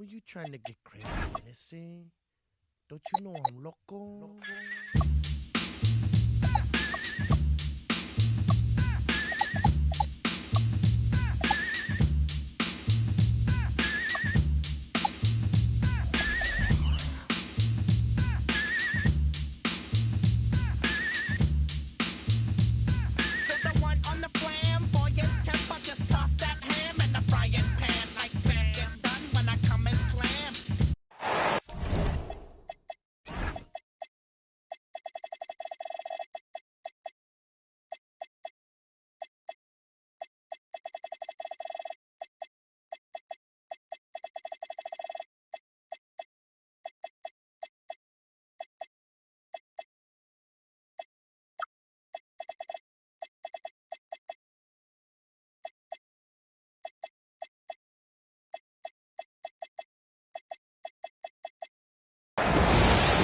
you trying to get crazy, Missy? Don't you know I'm loco?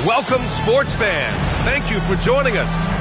Welcome, sports fans. Thank you for joining us.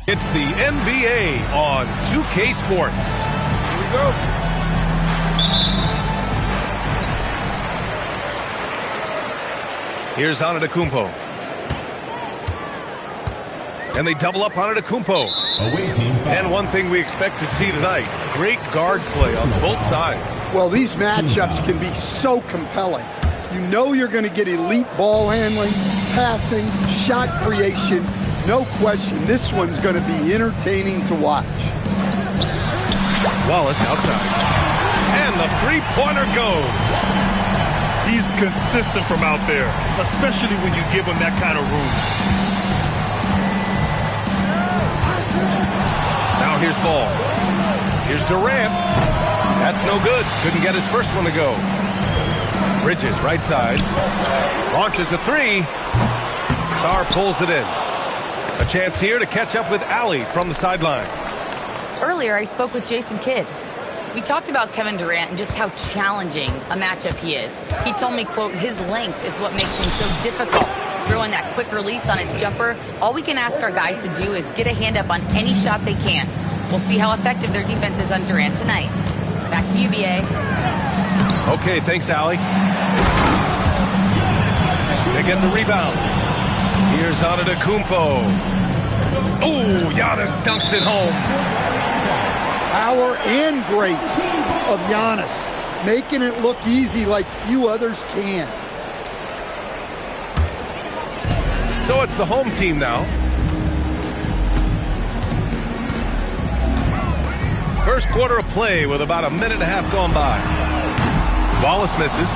It's the NBA on 2K Sports. Here we go. Here's Antetokounmpo. And they double up Antetokounmpo. And one thing we expect to see tonight, great guard play on both sides. Well, these matchups can be so compelling. You know you're going to get elite ball handling, passing, shot creation. No question, this one's going to be entertaining to watch. Wallace outside. And the three-pointer goes. He's consistent from out there, especially when you give him that kind of room. Now here's Ball. Here's Durant. That's no good. Couldn't get his first one to go. Bridges, right side. Launches a three. Sarr pulls it in. A chance here to catch up with Allie from the sideline. Earlier, I spoke with Jason Kidd. We talked about Kevin Durant and just how challenging a matchup he is. He told me, quote, his length is what makes him so difficult. Throwing that quick release on his jumper, all we can ask our guys to do is get a hand up on any shot they can. We'll see how effective their defense is on Durant tonight. Back to you, BA. Okay, thanks, Allie. They get the rebound. Here's Antetokounmpo. Oh, Giannis dunks it home. Power and grace of Giannis, making it look easy like few others can. So it's the home team now. First quarter of play with about a minute and a half gone by. Wallace misses.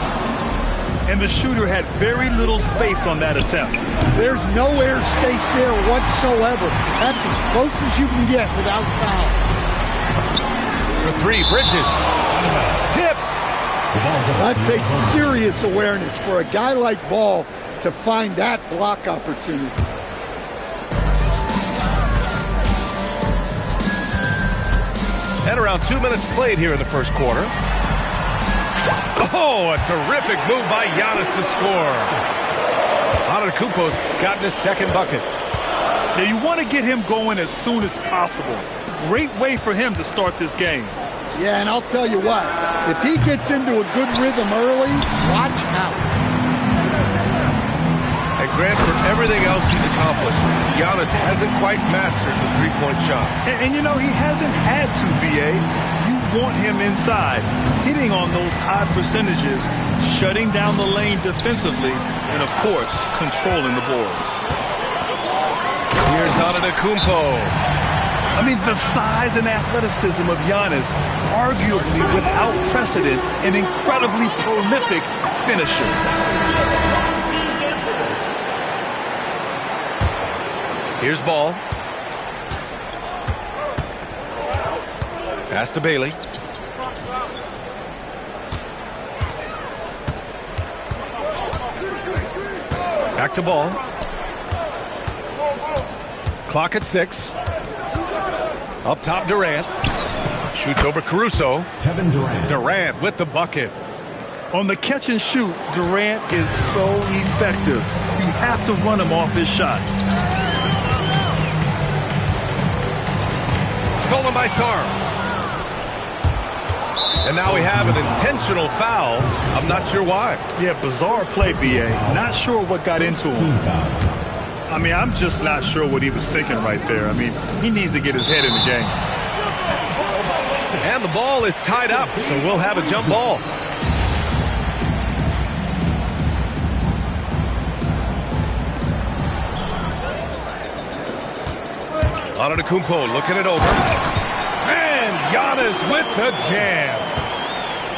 And the shooter had very little space on that attempt. There's no air space there whatsoever. That's as close as you can get without foul. for three. Bridges. Tipped. That takes serious awareness for a guy like Ball to find that block opportunity. And around 2 minutes played here in the first quarter. Oh, a terrific move by Giannis to score. Antetokounmpo's gotten his second bucket. Now you want to get him going as soon as possible. Great way for him to start this game. Yeah, and I'll tell you what, if he gets into a good rhythm early, watch out. And Grant, for everything else he's accomplished, Giannis hasn't quite mastered the three-point shot. And you know, he hasn't had to, B.A. You want him inside, hitting on those high percentages, shutting down the lane defensively, and, of course, controlling the boards. Here's Antetokounmpo. I mean, the size and athleticism of Giannis, arguably without precedent, an incredibly prolific finisher. Here's Ball. Pass to Bailey. Back to Ball. Clock at 6. Up top, Durant. Shoots over Caruso. Kevin Durant. Durant with the bucket. On the catch and shoot, Durant is so effective. You have to run him off his shot. Stolen by Sarr. And now we have an intentional foul. I'm not sure why. Yeah, bizarre play, B.A. Not sure what got into him. I mean, I'm just not sure what he was thinking right there. I mean, he needs to get his head in the game. And the ball is tied up, so we'll have a jump ball. Antetokounmpo looking it over. And Giannis with the jam.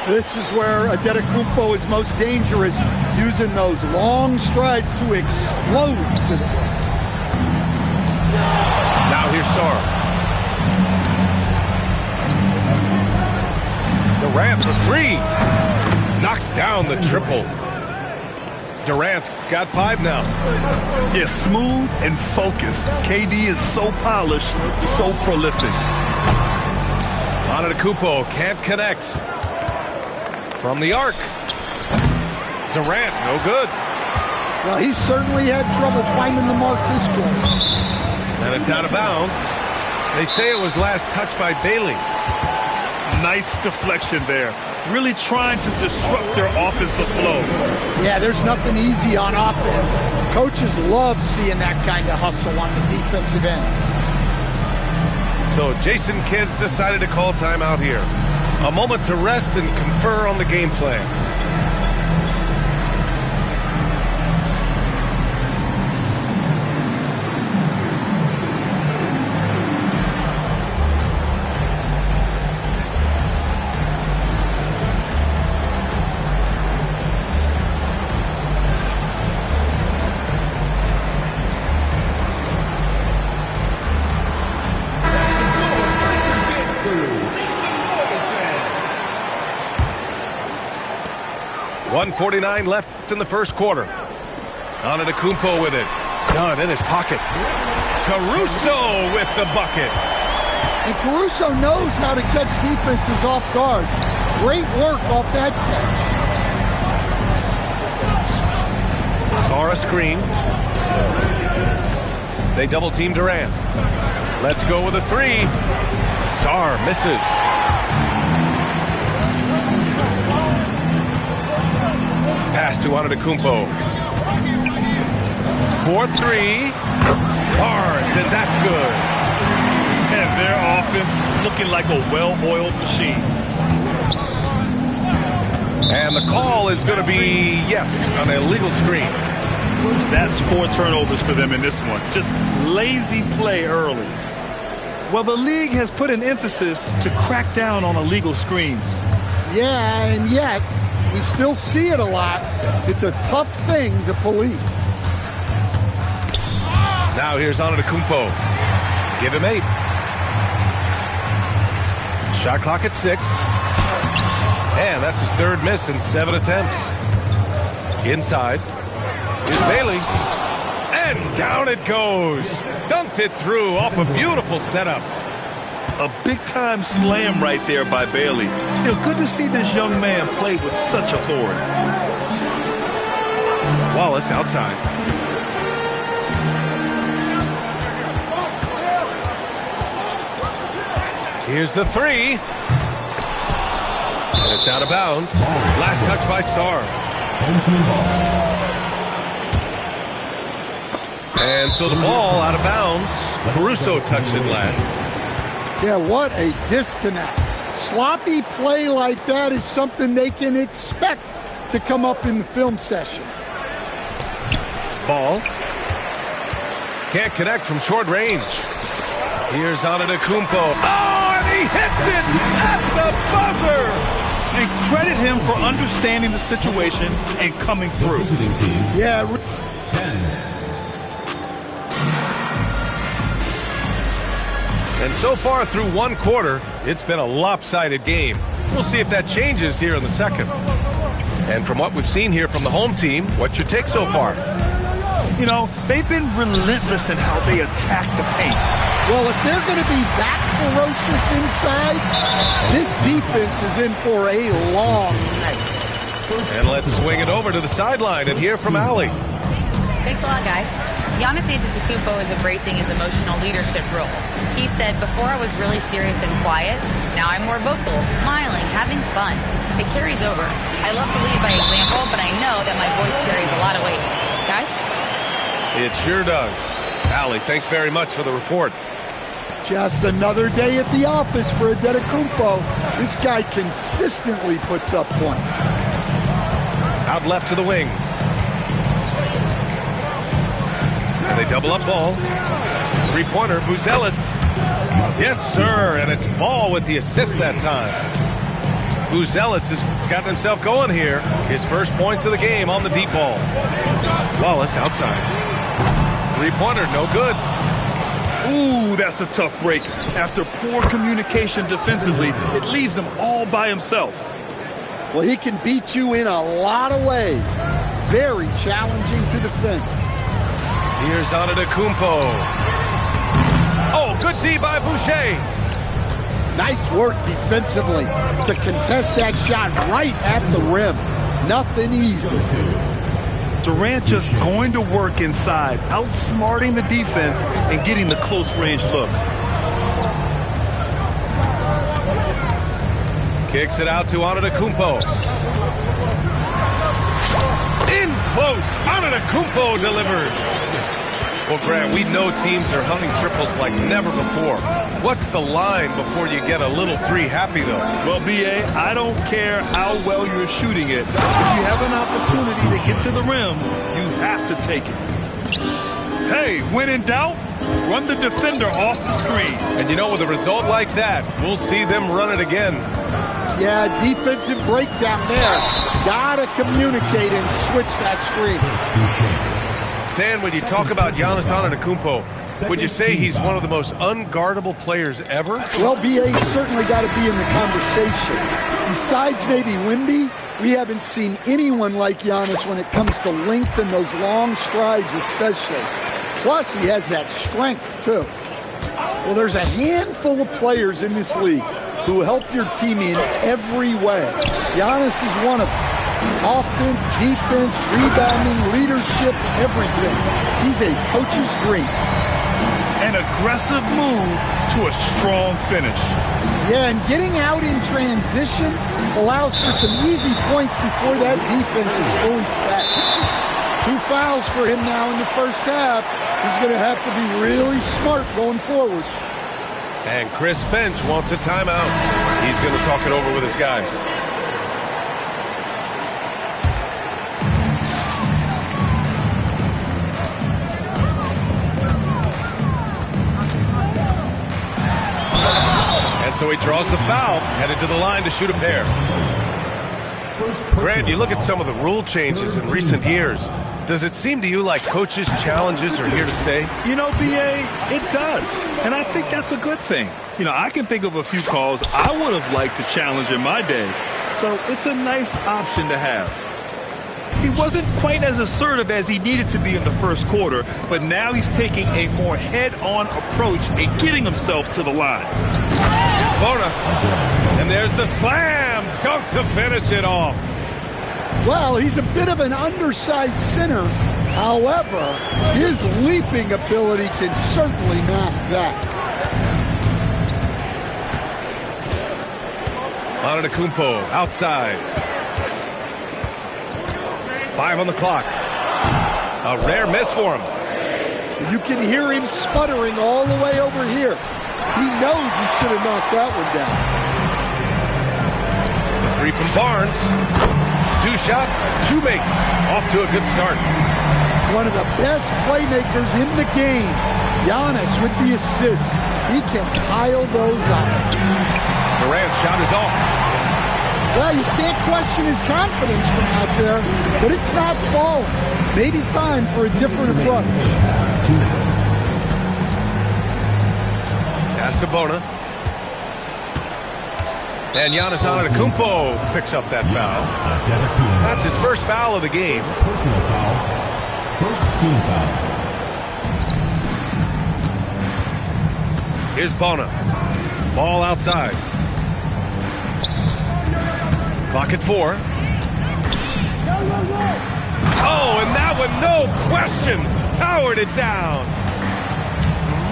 This is where Antetokounmpo is most dangerous, using those long strides to explode to the rim. Now here's Sarr. Durant for three. Knocks down the triple. Durant's got 5 now. Yeah, smooth and focused. KD is so polished, so prolific. Antetokounmpo can't connect. From the arc. Durant, no good. Well, he certainly had trouble finding the mark this close. And it's out of bounds. They say it was last touched by Bailey. Nice deflection there. Really trying to disrupt their offensive flow. Yeah, there's nothing easy on offense. Coaches love seeing that kind of hustle on the defensive end. So Jason Kidd's decided to call timeout here. A moment to rest and confer on the game plan. .149 left in the first quarter. Antetokounmpo with it. Done in his pocket. Caruso with the bucket. And Caruso knows how to catch defenses off guard. Great work off that catch. Sarr screen. They double team Durant. Let's go with a three. Sarr misses. Pass to Antetokounmpo. 4-3. Barnes, and that's good. And their offense looking like a well-oiled machine. And the call is going to be, yes, an illegal screen. That's 4 turnovers for them in this one. Just lazy play early. Well, the league has put an emphasis to crack down on illegal screens. Yeah, and yet we still see it a lot. It's a tough thing to police. Now here's Antetokounmpo. Give him 8. Shot clock at 6. And that's his third miss in 7 attempts. Inside is Bailey. And down it goes. Dunked it through off a beautiful setup. A big-time slam right there by Bailey. Good to see this young man play with such authority. Wallace outside. Here's the 3. And it's out of bounds. Last touch by Sarr. And so the ball out of bounds. Caruso touched it last. Yeah, what a disconnect. Sloppy play like that is something they can expect to come up in the film session. Ball. Can't connect from short range. Here's Antetokounmpo. Oh, and he hits it at the buzzer. And credit him for understanding the situation and coming through. Yeah. And so far through one quarter, it's been a lopsided game. We'll see if that changes here in the second. And from what we've seen here from the home team, what's your take so far? They've been relentless in how they attack the paint. Well, if they're going to be that ferocious inside, this defense is in for a long night. And let's swing it over to the sideline and hear from Allie. Thanks a lot, guys. Giannis Antetokounmpo is embracing his emotional leadership role. He said, before I was really serious and quiet, now I'm more vocal, smiling, having fun. It carries over. I love to lead by example, but I know that my voice carries a lot of weight. Guys? It sure does. Allie, thanks very much for the report. Just another day at the office for Antetokounmpo. This guy consistently puts up points. Out left to the wing. And they double up Ball. Three-pointer, Buzelis. Yes, sir, and it's Ball with the assist that time. Buzelis has gotten himself going here. His first points of the game on the deep ball. Wallace outside. Three-pointer, no good. Ooh, that's a tough break. After poor communication defensively, it leaves him all by himself. Well, he can beat you in a lot of ways. Very challenging to defend. Here's Antetokounmpo. Oh, good D by Boucher. Nice work defensively to contest that shot right at the rim. Nothing easy. Durant just going to work inside, outsmarting the defense and getting the close-range look. Kicks it out to Antetokounmpo. In close, Antetokounmpo delivers. Well, Grant, we know teams are hunting triples like never before. What's the line before you get a little three happy, though? Well, B.A., I don't care how well you're shooting it. If you have an opportunity to get to the rim, you have to take it. Hey, when in doubt, run the defender off the screen. And with a result like that, we'll see them run it again. Yeah, defensive breakdown there. Gotta communicate and switch that screen. Stan, when you talk about Giannis Antetokounmpo, would you say he's one of the most unguardable players ever? Well, B.A. certainly got to be in the conversation. Besides maybe Wemby, we haven't seen anyone like Giannis when it comes to length and those long strides especially. Plus, he has that strength, too. Well, there's a handful of players in this league who help your team in every way. Giannis is one of them. Offense, defense, rebounding, leadership, everything. He's a coach's dream. An aggressive move to a strong finish. Yeah, and getting out in transition allows for some easy points before that defense is fully set. 2 fouls for him now in the first half. He's going to have to be really smart going forward. And Chris Finch wants a timeout. He's going to talk it over with his guys. So he draws the foul, headed to the line to shoot a pair. Grant, you look at some of the rule changes in recent years. Does it seem to you like coaches' challenges are here to stay? You know, B.A., it does. And I think that's a good thing. You know, I can think of a few calls I would have liked to challenge in my day. So it's a nice option to have. He wasn't quite as assertive as he needed to be in the first quarter, but now he's taking a more head-on approach and getting himself to the line. Here's Bona. And there's the slam dunk to finish it off. Well, he's a bit of an undersized center. However, his leaping ability can certainly mask that. Antetokounmpo outside. 5 on the clock. A rare miss for him. You can hear him sputtering all the way over here. He knows he should have knocked that one down. 3 from Barnes. 2 shots, 2 makes. Off to a good start. One of the best playmakers in the game. Giannis with the assist. He can pile those up. Durant's shot is off. Well, you can't question his confidence from out there, but it's not falling. Maybe time for a different approach. Pass to Bona. And Giannis Antetokounmpo picks up that foul. That's his first foul of the game. Personal foul. First team foul. Here's Bona. Ball outside. Clock at 4. Oh, and that one, no question, powered it down.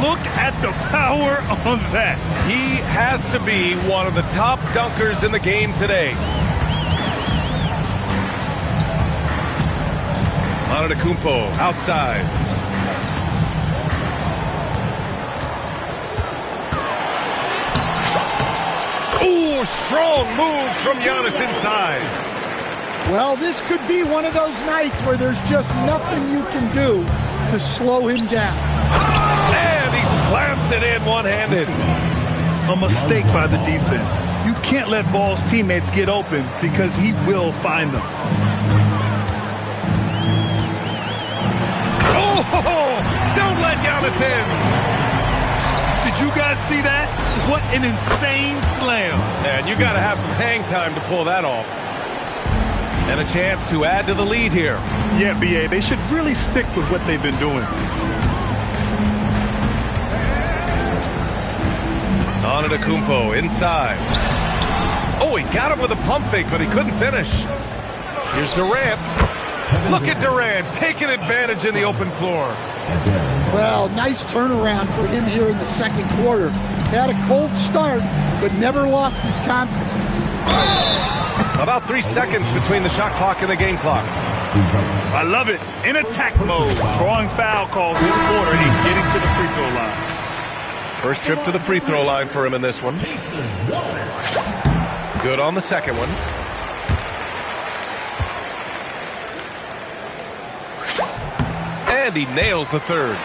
Look at the power on that. He has to be one of the top dunkers in the game today. Antetokounmpo outside. Ooh, strong move from Giannis inside. Well, this could be one of those nights where there's just nothing you can do to slow him down. And he slams it in one-handed. A mistake by the defense. You can't let Ball's teammates get open because he will find them. Oh, don't let Giannis in. Did you guys see that? What an insane slam. And you got to have some hang time to pull that off. And a chance to add to the lead here. Yeah, B.A., they should really stick with what they've been doing. Antetokounmpo inside. Oh, he got him with a pump fake, but he couldn't finish. Here's Durant. Look at Durant taking advantage in the open floor. Well, nice turnaround for him here in the second quarter. Had a cold start, but never lost his confidence. About 3 seconds between the shot clock and the game clock. I love it. In attack mode. Drawing foul calls this quarter and getting to the free throw line. First trip to the free throw line for him in this one. Good on the second one. And he nails the third.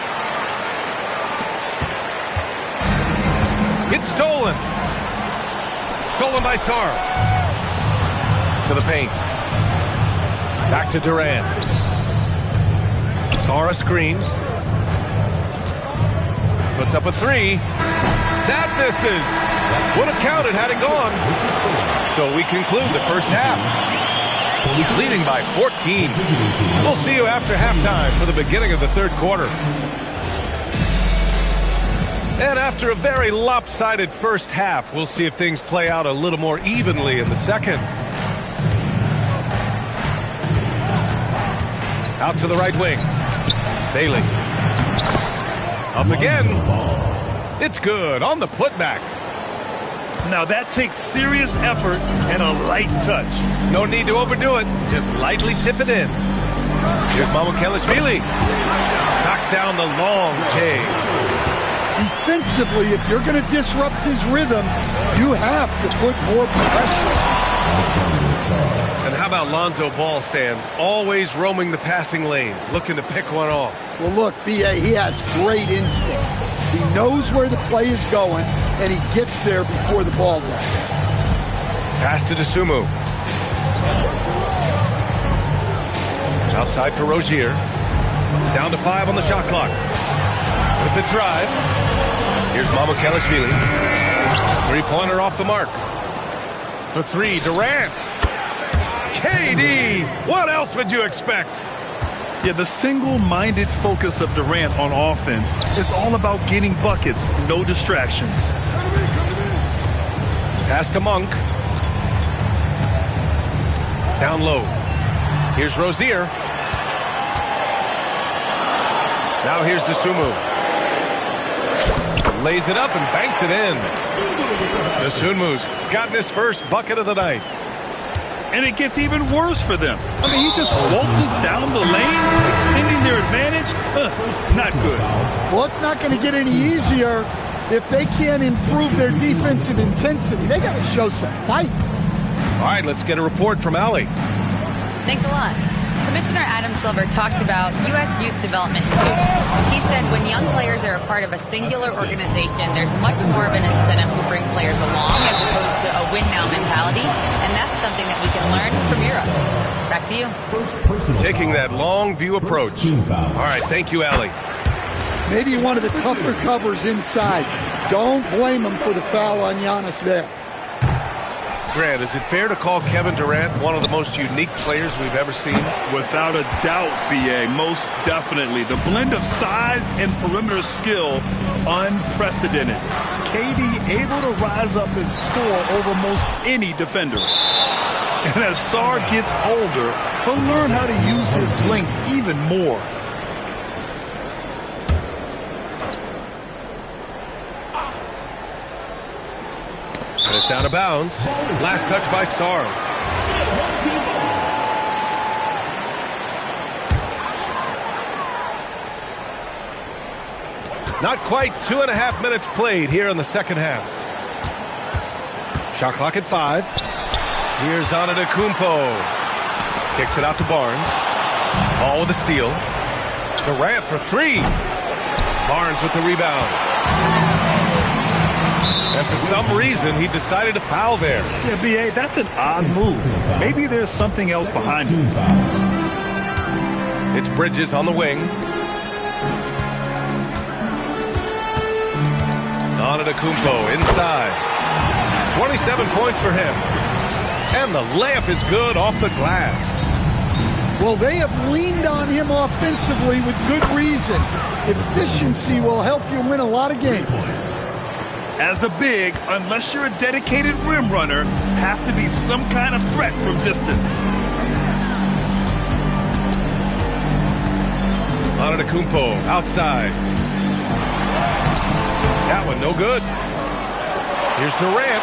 It's stolen. Stolen by Sara. To the paint. Back to Durant. Sara screen. Puts up a 3. That misses. Would have counted had it gone. So we conclude the first half. Leading by 14. We'll see you after halftime for the beginning of the third quarter. And after a very lopsided first half, we'll see if things play out a little more evenly in the second. Out to the right wing. Bailey. Up again. It's good on the putback. Now that takes serious effort and a light touch. No need to overdo it. Just lightly tip it in. Here's Mamukelashvili. Knocks down the long J. Defensively, if you're going to disrupt his rhythm, you have to put more pressure. And how about Lonzo Ball, Stan? Always roaming the passing lanes, looking to pick one off. Well, look, B.A., he has great instinct. He knows where the play is going, and he gets there before the ball does. Pass to Dosunmu. Outside for Rozier. Down to 5 on the shot clock. With the drive. Here's Mamukelashvili. Three-pointer off the mark. For 3, Durant. KD! What else would you expect? Yeah, the single-minded focus of Durant on offense is all about getting buckets, no distractions. Pass to Monk. Down low. Here's Rozier. Now here's Dosunmu. Lays it up and banks it in. Dosunmu's gotten his first bucket of the night. And it gets even worse for them. I mean, he just waltzes down the lane, extending their advantage. Not good. Well, it's not going to get any easier if they can't improve their defensive intensity. They got to show some fight. All right, let's get a report from Allie. Thanks a lot. Commissioner Adam Silver talked about U.S. youth development in hoops. He said when young players are a part of a singular organization, there's much more of an incentive to bring players along as opposed to a win-now mentality, and that's something that we can learn from Europe. Back to you. Taking that long view approach. All right, thank you, Allie. Maybe one of the tougher covers inside. Don't blame him for the foul on Giannis there. Grant, is it fair to call Kevin Durant one of the most unique players we've ever seen? Without a doubt, B.A., most definitely. The blend of size and perimeter skill, unprecedented. KD able to rise up and score over most any defender. And as Sar gets older, he'll learn how to use his length even more. And it's out of bounds. Last touch by Sar. Not quite 2.5 minutes played here in the second half. Shot clock at 5. Here's Antetokounmpo. Kicks it out to Barnes. Ball with a steal. Durant for 3. Barnes with the rebound. And for some reason, he decided to foul there. Yeah, B.A., that's an odd move. Maybe there's something else behind it. It's Bridges on the wing. Antetokounmpo inside. 27 points for him. And the layup is good off the glass. Well, they have leaned on him offensively with good reason. Efficiency will help you win a lot of games. As a big, unless you're a dedicated rim runner, have to be some kind of threat from distance. Antetokounmpo outside. That one no good. Here's Durant.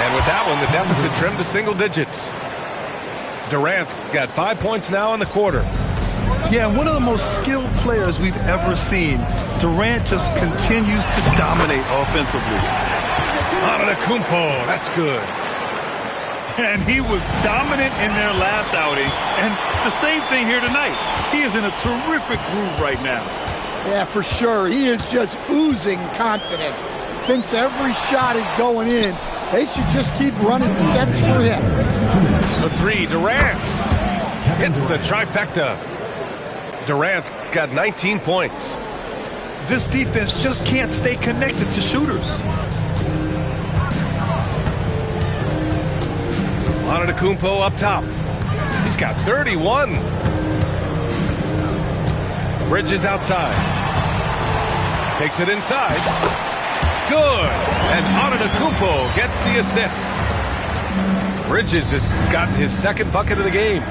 And with that one, the deficit trimmed to single digits. Durant's got 5 points now in the quarter. Yeah, one of the most skilled players we've ever seen. Durant just continues to dominate offensively. Antetokounmpo, that's good. And he was dominant in their last outing. And the same thing here tonight. He is in a terrific groove right now. Yeah, for sure. He is just oozing confidence. Thinks every shot is going in. They should just keep running sets for him. The 3, Durant. Hits the trifecta. Durant's got 19 points. This defense just can't stay connected to shooters. Antetokounmpo up top. He's got 31. Bridges outside. Takes it inside. Good. And Antetokounmpo gets the assist. Bridges has gotten his second bucket of the game.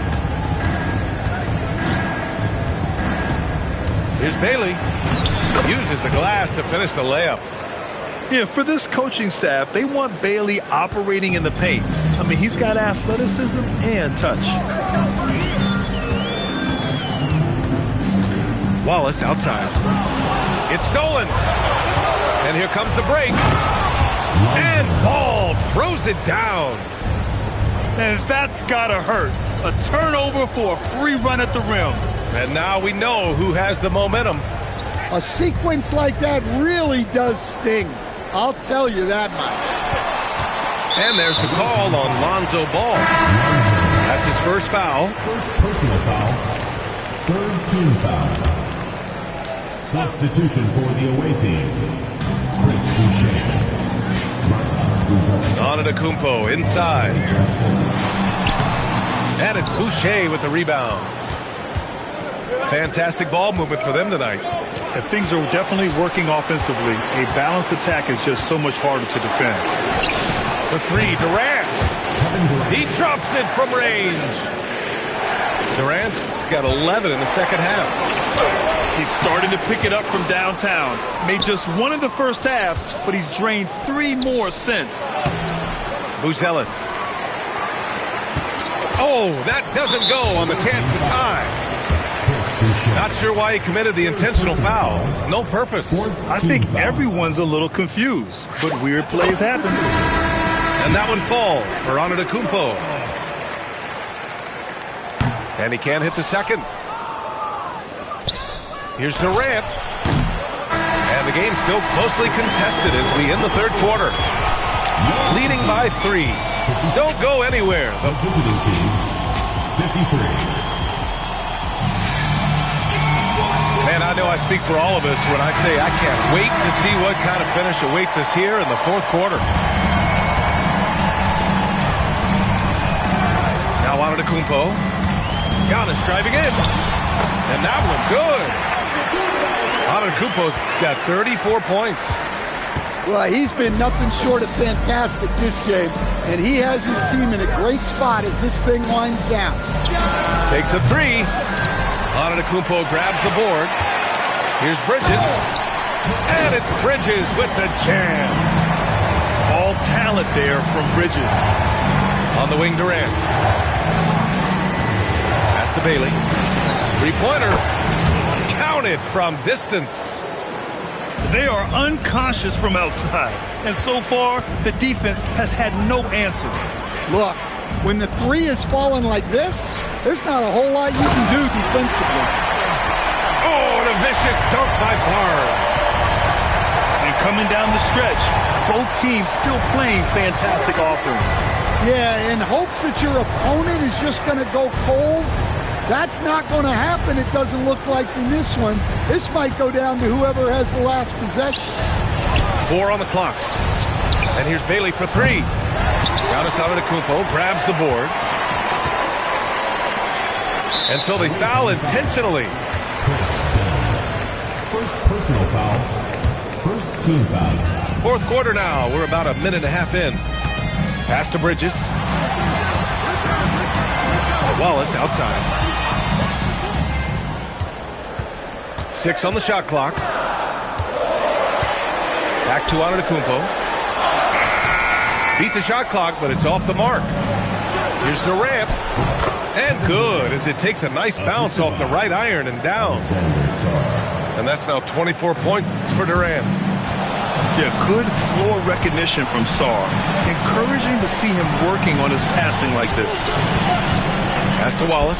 Here's Bailey. Uses the glass to finish the layup. Yeah, for this coaching staff, they want Bailey operating in the paint. I mean, he's got athleticism and touch. Wallace outside. It's stolen. And here comes the break. And Ball throws it down. And that's gotta hurt. A turnover for a free run at the rim. And now we know who has the momentum. A sequence like that really does sting. I'll tell you that much. And there's the call on Lonzo Ball. That's his first foul. First personal foul. Third team foul. Substitution for the away team. Chris Boucher. Antetokounmpo inside. And it's Boucher with the rebound. Fantastic ball movement for them tonight. If things are definitely working offensively, a balanced attack is just so much harder to defend. For three, Durant. He drops it from range. Durant's got 11 in the second half. He's starting to pick it up from downtown. Made just one in the first half, but he's drained 3 more since. Buzelis. Oh, that doesn't go on the chance to tie. Not sure why he committed the intentional foul. No purpose. I think everyone's a little confused, but weird plays happen. And that one falls for Antetokounmpo. And he can't hit the second. Here's Durant. And the game's still closely contested as we end the third quarter. Leading by 3. Don't go anywhere. The visiting team, 53. Man, I know I speak for all of us when I say I can't wait to see what kind of finish awaits us here in the fourth quarter. Now Antetokounmpo. Giannis driving in. And that one good. Antetokounmpo's got 34 points. Well, he's been nothing short of fantastic this game, and he has his team in a great spot as this thing winds down. Takes a 3. Antetokounmpo grabs the board. Here's Bridges. And it's Bridges with the jam. All talent there from Bridges. On the wing, Durant. Pass to Bailey. Three-pointer. Counted from distance. They are unconscious from outside, and so far, the defense has had no answer. Look, when the 3 is falling like this, there's not a whole lot you can do defensively. Oh, and a vicious dunk by Barnes. And coming down the stretch, both teams still playing fantastic offense. Yeah, in hopes that your opponent is just going to go cold. That's not going to happen, it doesn't look like in this one. This might go down to whoever has the last possession. 4 on the clock. And here's Bailey for 3. Giannis Antetokounmpo grabs the board. And so they foul intentionally. First personal foul. First team foul. Fourth quarter now. We're about a minute and a half in. Pass to Bridges. Wallace outside. 6 on the shot clock. Back to Antetokounmpo. Beat the shot clock, but it's off the mark. Here's Durant. And good, as it takes a nice bounce off the right iron and down. And that's now 24 points for Durant. Yeah, good floor recognition from Sarr. Encouraging to see him working on his passing like this. Pass to Wallace.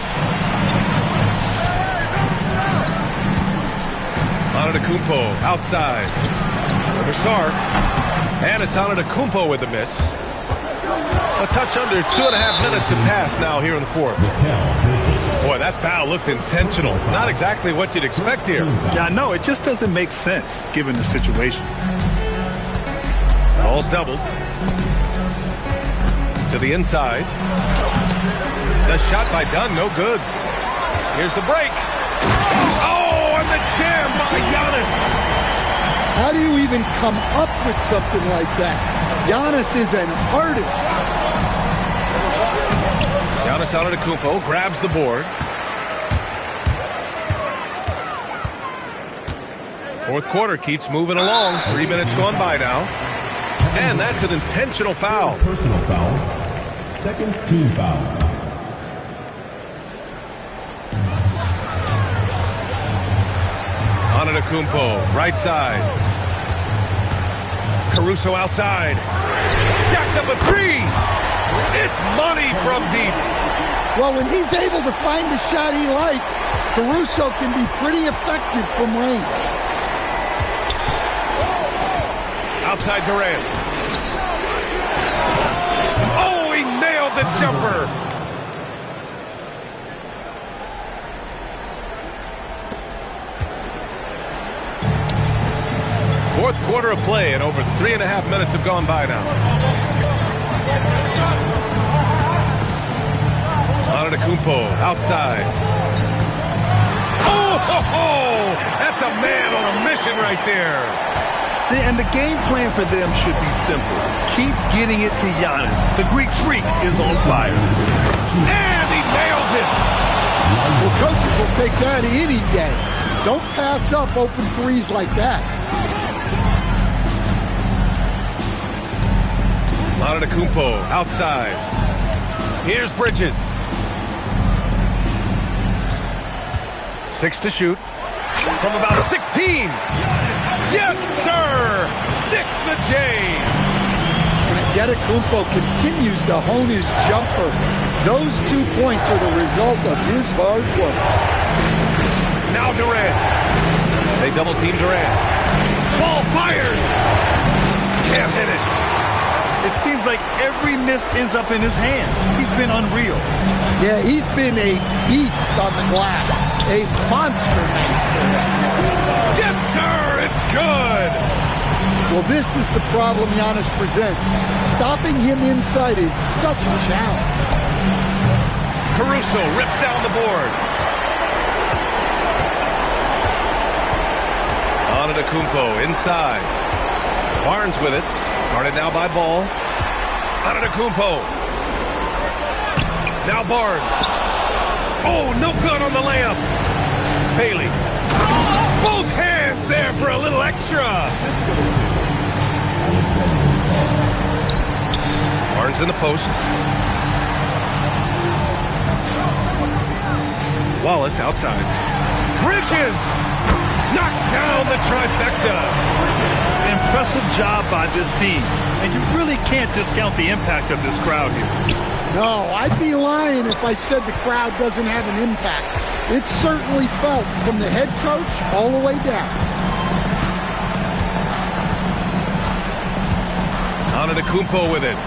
Antetokounmpo outside. Over Sarr. And it's Antetokounmpo with a miss. A touch under 2.5 minutes have passed now here in the fourth. Boy, that foul looked intentional. Not exactly what you'd expect here. Yeah, I know. It just doesn't make sense given the situation. Ball's doubled. To the inside. The shot by Dunn, no good. Here's the break. Oh, and the jam by Giannis. How do you even come up with something like that? Giannis is an artist. Giannis Antetokounmpo grabs the board. Fourth quarter keeps moving along. 3 minutes gone by now. And that's an intentional foul. Personal foul. Second team foul. Antetokounmpo, right side. Caruso outside. Jacks up a 3. It's money from deep. Well, when he's able to find the shot he likes, Caruso can be pretty effective from range. Outside Durant. Oh, he nailed the jumper. Fourth quarter of play, and over 3.5 minutes have gone by now. Antetokounmpo outside. Oh, that's a man on a mission right there. And the game plan for them should be simple. Keep getting it to Giannis. The Greek freak is on fire. And he nails it. Well, coaches will take that any day. Don't pass up open threes like that. Antetokounmpo outside. Here's Bridges. 6 to shoot. From about 16. Yes, sir! Sticks the J. And Antetokounmpo continues to hone his jumper. Those 2 points are the result of his hard work. Now Durant. They double team Durant. Ball fires. Can't hit it. It seems like every miss ends up in his hands. He's been unreal. Yeah, he's been a beast on the glass. A monster night. Yes, sir! It's good! Well, this is the problem Giannis presents. Stopping him inside is such a challenge. Caruso rips down the board. Antetokounmpo inside. Barnes with it. Guarded now by Ball. Antetokounmpo. Now Barnes. Oh, no good on the layup. Bailey. Both hands there for a little extra. Barnes in the post. Wallace outside. Bridges knocks down the trifecta. Impressive job by this team. And you really can't discount the impact of this crowd here. No, I'd be lying if I said the crowd doesn't have an impact. It's certainly felt from the head coach all the way down. Antetokounmpo with it.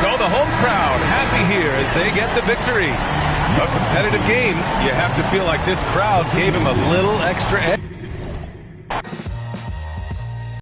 So the home crowd happy here as they get the victory. A competitive game, you have to feel like this crowd gave him a little extra edge.